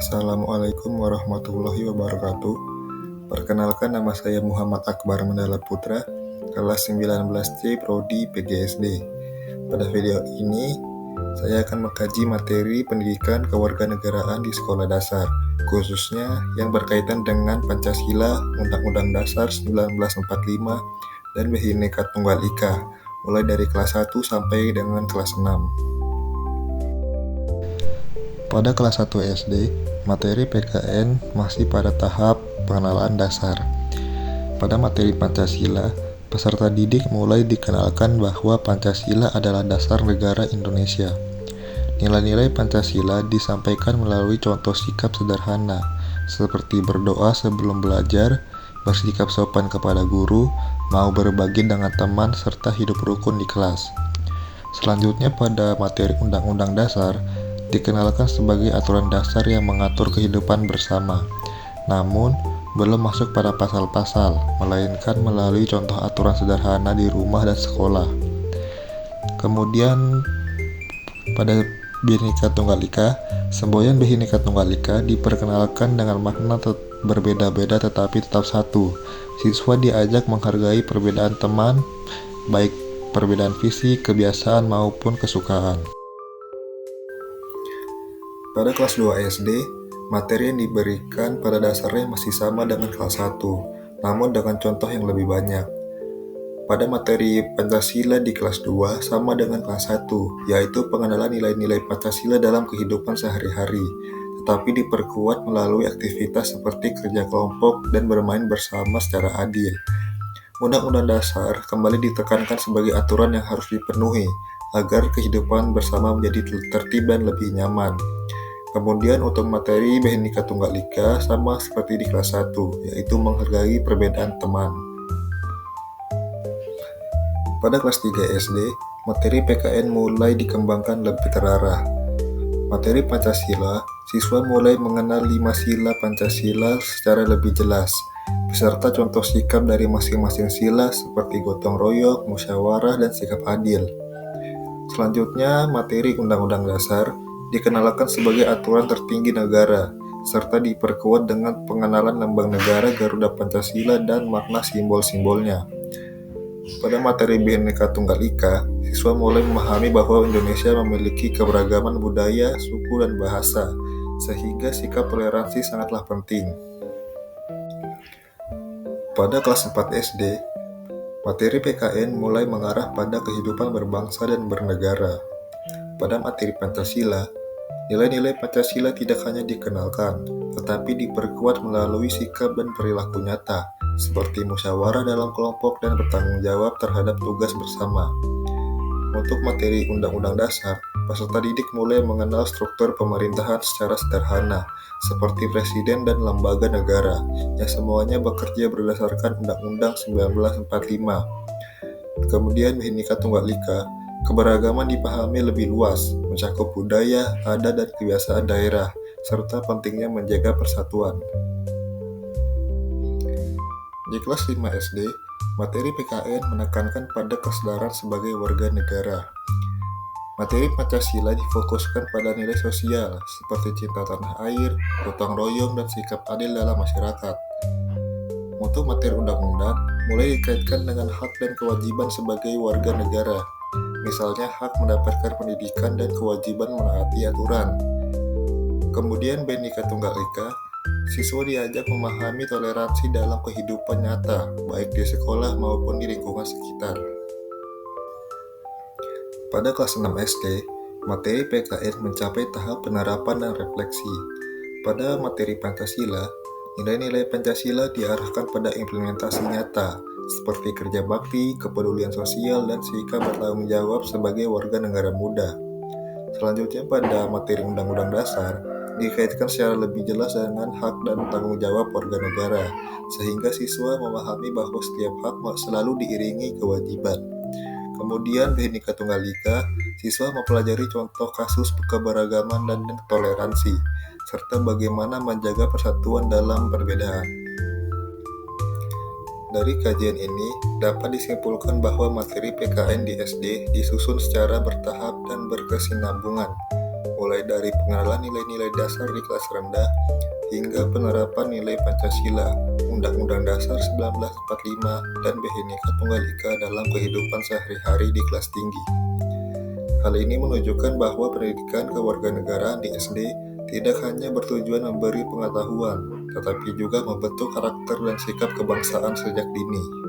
Assalamualaikum warahmatullahi wabarakatuh. Perkenalkan, nama saya Muhammad Akbar Mandala Putra, kelas 19C Prodi PGSD. Pada video ini, saya akan mengkaji materi pendidikan kewarganegaraan di sekolah dasar, khususnya yang berkaitan dengan Pancasila, Undang-Undang Dasar 1945, dan Bhinneka Tunggal Ika, mulai dari kelas 1 sampai dengan kelas 6. Pada kelas 1 SD, materi PKN masih pada tahap pengenalan dasar. Pada materi Pancasila, peserta didik mulai dikenalkan bahwa Pancasila adalah dasar negara Indonesia. Nilai-nilai Pancasila disampaikan melalui contoh sikap sederhana, seperti berdoa sebelum belajar, bersikap sopan kepada guru, mau berbagi dengan teman, serta hidup rukun di kelas. Selanjutnya pada materi Undang-Undang Dasar, dikenalkan sebagai aturan dasar yang mengatur kehidupan bersama, namun belum masuk pada pasal-pasal, melainkan melalui contoh aturan sederhana di rumah dan sekolah. Kemudian pada Bhinneka Tunggal Ika, semboyan Bhinneka Tunggal Ika diperkenalkan dengan makna berbeda-beda tetapi tetap satu. Siswa diajak menghargai perbedaan teman, baik perbedaan fisik, kebiasaan maupun kesukaan. Pada kelas 2 SD, materi yang diberikan pada dasarnya masih sama dengan kelas 1, namun dengan contoh yang lebih banyak. Pada materi Pancasila di kelas 2 sama dengan kelas 1, yaitu pengenalan nilai-nilai Pancasila dalam kehidupan sehari-hari, tetapi diperkuat melalui aktivitas seperti kerja kelompok dan bermain bersama secara adil. Undang-Undang Dasar kembali ditekankan sebagai aturan yang harus dipenuhi agar kehidupan bersama menjadi tertib dan lebih nyaman. Kemudian untuk materi Bhinneka Tunggal Ika sama seperti di kelas 1, yaitu menghargai perbedaan teman. Pada kelas 3 SD, materi PKN mulai dikembangkan lebih terarah. Materi Pancasila, siswa mulai mengenal 5 sila Pancasila secara lebih jelas, beserta contoh sikap dari masing-masing sila seperti gotong royong, musyawarah, dan sikap adil. Selanjutnya, materi Undang-Undang Dasar dikenalkan sebagai aturan tertinggi negara, serta diperkuat dengan pengenalan lambang negara Garuda Pancasila dan makna simbol-simbolnya. Pada materi Bhinneka Tunggal Ika, siswa mulai memahami bahwa Indonesia memiliki keberagaman budaya, suku, dan bahasa, sehingga sikap toleransi sangatlah penting. Pada kelas 4 SD, materi PKN mulai mengarah pada kehidupan berbangsa dan bernegara. Pada materi Pancasila, nilai-nilai Pancasila tidak hanya dikenalkan, tetapi diperkuat melalui sikap dan perilaku nyata, seperti musyawarah dalam kelompok dan bertanggung jawab terhadap tugas bersama. Untuk materi Undang-Undang Dasar, peserta didik mulai mengenal struktur pemerintahan secara sederhana, seperti presiden dan lembaga negara, yang semuanya bekerja berdasarkan Undang-Undang 1945. Kemudian Bhinneka Tunggal Ika, keberagaman dipahami lebih luas, mencakup budaya, adat, dan kebiasaan daerah, serta pentingnya menjaga persatuan. Di kelas 5 SD, materi PKN menekankan pada kesadaran sebagai warga negara. Materi Pancasila difokuskan pada nilai sosial, seperti cinta tanah air, gotong royong, dan sikap adil dalam masyarakat. Untuk materi undang-undang, mulai dikaitkan dengan hak dan kewajiban sebagai warga negara, misalnya hak mendapatkan pendidikan dan kewajiban menaati aturan. Kemudian Bhinneka Tunggal Ika, siswa diajak memahami toleransi dalam kehidupan nyata, baik di sekolah maupun di lingkungan sekitar. Pada kelas 6 SD, materi PKN mencapai tahap penerapan dan refleksi. Pada materi Pancasila, nilai-nilai Pancasila diarahkan pada implementasi nyata, seperti kerja bakti, kepedulian sosial, dan sikap bertanggung jawab sebagai warga negara muda. Selanjutnya pada materi Undang-Undang Dasar, dikaitkan secara lebih jelas dengan hak dan tanggung jawab warga negara, sehingga siswa memahami bahwa setiap hak selalu diiringi kewajiban. Kemudian Bhinneka Tunggal Ika, siswa mempelajari contoh kasus keberagaman dan toleransi, serta bagaimana menjaga persatuan dalam perbedaan. Dari kajian ini, dapat disimpulkan bahwa materi PKN di SD disusun secara bertahap dan berkesinambungan, mulai dari pengenalan nilai-nilai dasar di kelas rendah hingga penerapan nilai Pancasila, Undang-Undang Dasar 1945, dan Bhinneka Tunggal Ika dalam kehidupan sehari-hari di kelas tinggi. Hal ini menunjukkan bahwa pendidikan kewarganegaraan di SD tidak hanya bertujuan memberi pengetahuan, tetapi juga membentuk karakter dan sikap kebangsaan sejak dini.